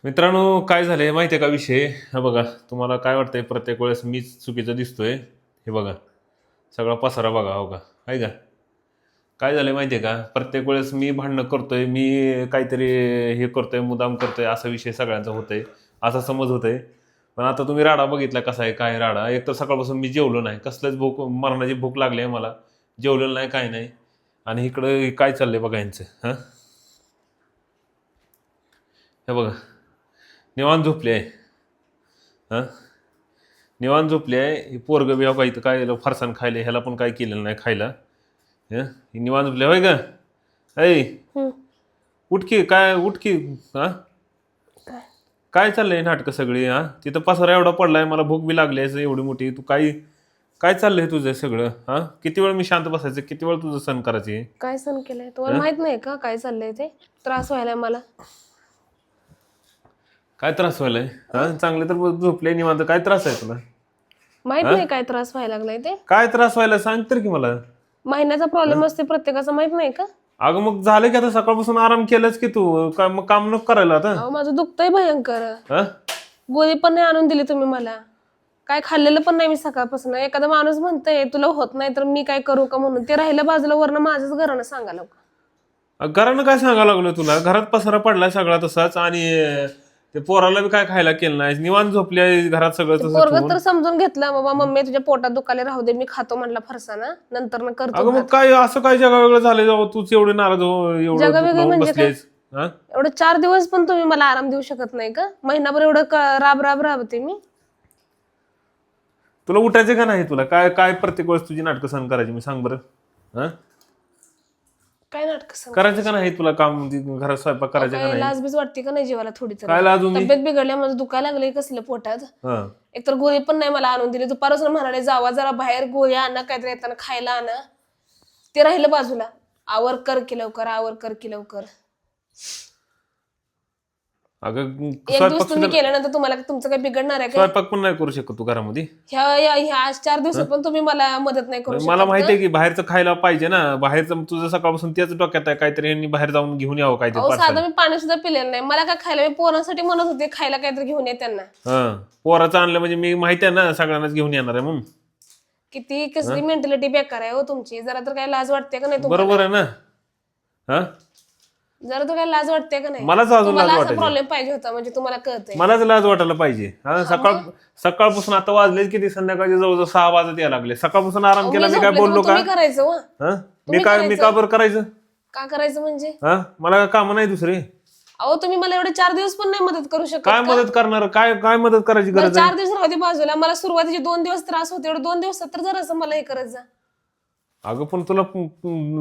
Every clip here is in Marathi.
मित्रांनो, काय झालंय माहिती आहे का विषय? हा बघा, तुम्हाला काय वाटतंय प्रत्येक वेळेस मीच चुकीचं दिसतोय? हे बघा, सगळा पसारा बघा, हो का, आहे का? काय झालंय माहिती आहे का? प्रत्येक वेळेस मी भांडणं करतोय, मी काहीतरी हे करतोय, मुद्दाम करतोय, असा विषय सगळ्यांचा होतोय, असा समज होतोय. पण आता तुम्ही राडा बघितला कसा आहे, काय राडा? एक तर सकाळपासून मी जेवलो नाही, कसलंच भूक, मरणाची भूक लागली आहे मला, जेवलेलं नाही, काय नाही. आणि इकडं काय चाललंय बघा यांचं, हां? हे बघा, निवांत झोपले आहे, हां? निवांत झोपली आहे ही पोरगं बी का इथं काय फरसाण खायले, ह्याला पण काय केलेलं नाही खायला. हं? ही निवांत झोपली होय का? ऐ, हम्म. उठकी काय उठकी. हा, काय काय चाललंय नाटकं सगळी? हा, तिथं पसारा एवढा पडलाय, मला भूक बी लागली आहे एवढी मोठी. तू काय काय चाललंय तुझं सगळं? हा, किती वेळ मी शांत बसायचं, किती वेळ तुझं सण करायची? काय सण केलंय तुम्हाला हं? माहित नाही का काय चाललंय ते? त्रास व्हायलाय मला. काय त्रास व्हायलाय? हा, चांगले तर झोपले निवांत, काय त्रास आहे तुला? माहित हा, नाही काय त्रास व्हायला लागलाय ते? काय त्रास व्हायला सांग तर की मला. महिन्याचा प्रॉब्लेम असते प्रत्येकाचा, माहित नाही का? अगं मग झालं की आता सकाळपासून आराम केलाच की तू, काय मग काम नको करायला आता? अहो माझं दुखतंय भयंकर. हा, गोळी पण नाही आणून दिली तुम्ही मला. काय खाल्लेलं पण नाही मी सकाळपासून. एखादा माणूस म्हणतोय तुला होत नाही तर मी काय करू का म्हणून, ते राहिलं बाजूला, वरनं माझंच घरानं सांगायला. घरानं काय सांगायला लागलो तुला? घरात पसारा पडलाय सगळा तसाच, आणि ते पोराला बी काय खायला केलं नाही, निवांत झोपली आहे घरात सगळं तसं पोरग ठेवून. तर समजून घेतलं, बाबा मम्मी तुझ्या पोटात दुखाले राहू दे, मी खातो म्हणला फरसाना, नंतर न करतो अगं मग भात. काय असं काय जगा वेगळं झालंय जेव्हा तूच एवढे नाराज एवढं दुखणं जगावेगळी होऊन म्हणजे काय? बसलीस? हा, एवढं 4 दिवस पण तुम्ही मला आराम देऊ शकत नाही का? महिनाभर एवढं राब राब राबते मी. तुला उठायचं का नाही? तुला काय काय प्रत्येक वेळेस तुझी नाटकं सहन करायची? मी सांग बरं. हा, काय नाटक सांग. करायचं का नाही तुला काम? घरात स्वयंपाक करायचं का काय नाही? लाजबीज वाटते का नाही जीवाला थोडी तरी? काय लाजू मी? तब्येत बिघडल्या, माझं दुखायला लागले कसलं पोटात. हा, एकतर गोळी पण नाही मला आणून दिली. दुपारपासून म्हणाले जावा जरा बाहेर गोळी आणा, काहीतरी येताना खायला आणा. ते राहिलं बाजूला. आवर कर की लवकर, आवर कर की लवकर. अगं एक दिवस स्वयंपाक तुम्ही सुद्धा, केल्यानंतर तुम्हाला तुमचं काय बिघडणार आहे का? स्वयंपाक पण नाही करू शकत तू घरामध्ये? ह्या आज 4 दिवसात पण तुम्ही मला मदत नाही करू मला शकत माहिती का? आहे की बाहेरचं खायला पाहिजे ना, बाहेरचं तुझं सकाळपासून तेच डोक्यात आहे, काहीतरी यांनी बाहेर जाऊन घेऊन यावं काहीतरी अहो पार्सल. साधं मी पाणी सुद्धा पिलेलं नाही. मला काय खायला, मी पोरांसाठी म्हणत होते खायला काहीतरी घेऊन ये त्यांना. हा, पोराचं आणलं म्हणजे मी माहिती आहे ना सगळ्यांनाच घेऊन येणार आहे म्हणून. किती कसली मेंटॅलिटी बेकार आहे हो तुमची. जरा तर काय लाज वाटते का नाही तुम्हाला? बरोबर आहे ना? हा, जरा तर काय लाज वाटते का नाही? मलाच अजून तुम्हाला लाज असा वाटायची. प्रॉब्लेम पाहिजे होता म्हणजे तुम्हाला कळतंय. मलाच लाज वाटायला पाहिजे. हा, सकाळपासून आता वाजले किती? संध्याकाळचे जवळजवळ 6 वाजत यायला लागले. सकाळपासून आराम अहो, केला, मी मी काय झोपले तर बोललो मग का? तुम्ही करायचं हो. हा, मी का बरं करायचं? का करायचं म्हणजे? हा, मला काम नाही दुसरे? अहो तुम्ही मला एवढे 4 दिवस पण नाही मदत करू शकत काय का? मदत करणार? काय काय मदत करायची बरं गरज आहे? 4 दिवस राहू दे बाजूला. मला सुरुवातीचे 2 दिवस त्रास होते, एवढे 2 दिवसात तर जरा मला हे करत जा. अगं पण तुला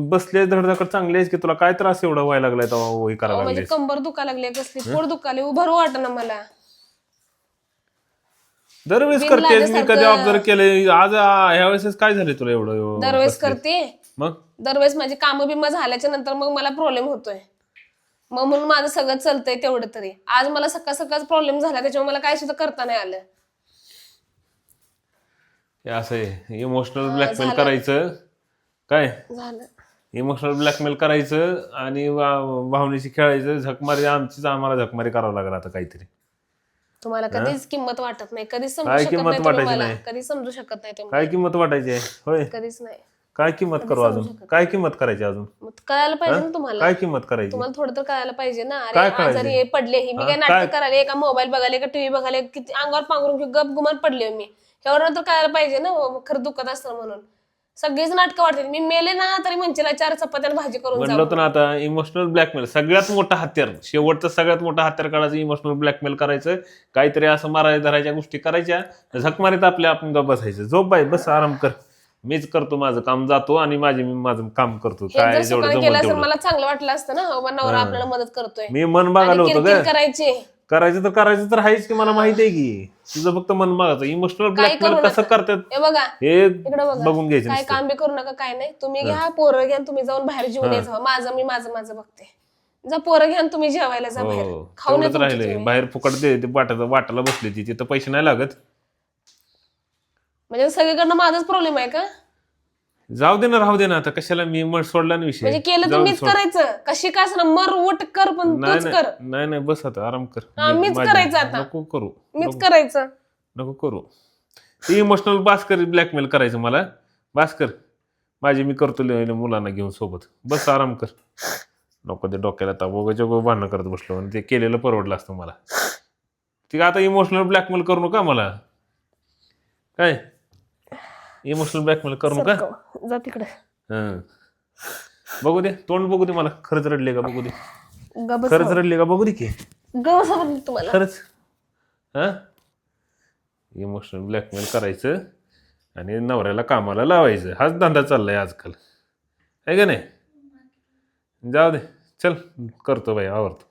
बसले धडधड चांगली आहेस की, तुला काय त्रास एवढा व्हायला लागलाय तेव्हा हे अहो करायला माझी लागलेस? कंबर दुखायला लागली, कसली पोट दुखायला, उभं वाटना मला. दरवेळेस बिन करतेस, मी कधी लाजल्यासारखं. ऑब्झर्व केलंय, आज ह्या वेळेस काय झालं तुला एवढं दरवेळेस बसले? करते. मग दरवेळेस माझी कामं बिमं झाल्याच्या नंतर मग मला प्रॉब्लेम होतोय. मग म्हणून माझं सगळं चालतंय तेवढं तरी. आज मला सकाळ सकाळच प्रॉब्लेम झाला, त्याच्यामुळे मला काय सुद्धा करता नाही आलं. हे असं आहे, इमोशनल ब्लॅकमेल झालं. करायचं काय? झालं. इमोशनल ब्लॅकमेल करायचं आणि भावनेशी खेळायचं, झकमारी आम्हाला झकमारी करावं लागेल आता काहीतरी. तुम्हाला कधीच किंमत वाटत नाही, कधीच समजू काय शकत किंमत नाही तुम्ही वाटायची मला. नाही? कधीच समजू शकत नाही तुम्ही. काय किंमत वाटायची आहे? होय, कधीच नाही. काय किंमत करू अजून? काय किंमत करायची अजून? मग कळायला पाहिजे ना तुम्हाला. काय किंमत करायची? तुम्हाला थोडं तर कळायला पाहिजे ना. काय अरे कळायचं? आजारी पडले ही, मी काय नाटक करायला का मोबाईल बघायला का टीव्ही बघायला, किती अंगावर पांघरून गप गुमान पडले मी. ह्यावर तर कळायला पाहिजे ना खरं दुखत असतं म्हणून. सगळीच नाटकं वाटते. मी मेले ना तरी म्हणशीला 4 चपात्या भाजी करून म्हणलं जाऊ. होतं ना आता, इमोशनल ब्लॅकमेल सगळ्यात मोठं हत्यार, शेवटचं सगळ्यात मोठं हत्यार काढायचं, इमोशनल ब्लॅकमेल करायचं, काहीतरी असं मारायला धरायच्या गोष्टी करायच्या, झकमारीत आपल्या आपण गप बसायचं. झोप बाई, बस आराम कर, मीच करतो माझं काम, जातो आणि मी माझं काम करतो. हे काय जर जेवढं सुखाने जमलं केलं असेल तेवढं. मला चांगलं वाटलं असतं ना, बाबा नवरा आपल्याला मदत करतोय. मी मन बघायला आणि होतं किरकिर का? करायची. करायचं तर आहेच की, मला माहिती आहे की. तुझं फक्त मन मागायचं. इमोशनल ब्लॅकमेल करू कसं नका. करतात हे बघा हे इकडे बघा, बघून घ्यायचं काय नुसतं. काम बी करू नका, काय नाही. तुम्ही घ्या पोरं घ्या, तुम्ही जाऊन बाहेर जेवून यायचं. माझं मी माझं बघते. जा पोरं घ्या, तुम्ही जेवायला जा बाहेर. हो, खाऊन तेवढंच या तुमचं राहिलंय. तुम्ही. बाहेर फुकट ते वाटाला बसली ती, तिथं पैसे नाही लागत. म्हणजे सगळीकडनं माझाच प्रॉब्लेम आहे का? जाऊ दे ना, राहू दे ना, आता कशाला मी मग सोडला ना विषय. म्हणजे केलं तर जाऊ दे, मीच सोड. करायचं, कशी काय असं मर उठ कर, पण नाही तूच कर. नाही नाही, बस आता आराम कर. हा, मीच करायचं आता. नको करू, मीच करायचं. नको करू. ती इमोशनल बास्कर ब्लॅकमेल करायचं मला. बास्कर माझी मी करतो मुलांना घेऊन सोबत. बस आराम कर. नको ते डोक्याला ताप वगैरे भांडणं करत बसलो आणि ते केलेलं परवडलं असतं मला. ती आता इमोशनल ब्लॅकमेल करू नका मला. काय इमोशनल ब्लॅकमेल करू नका. सरकव, जा तिकडे. हं. बघू दे तोंड, बघू दे मला. खरंच रडले का बघू दे. गबस खरंच रडले का बघू दे की. तुम्हाला खरंच. हा, इमोशनल ब्लॅकमेल करायचं आणि नवऱ्याला कामाला लावायचं. हाच धंदा चाललाय आजकाल, आहे का नाही. जाऊ दे, चल करतो बाई, आवडतो.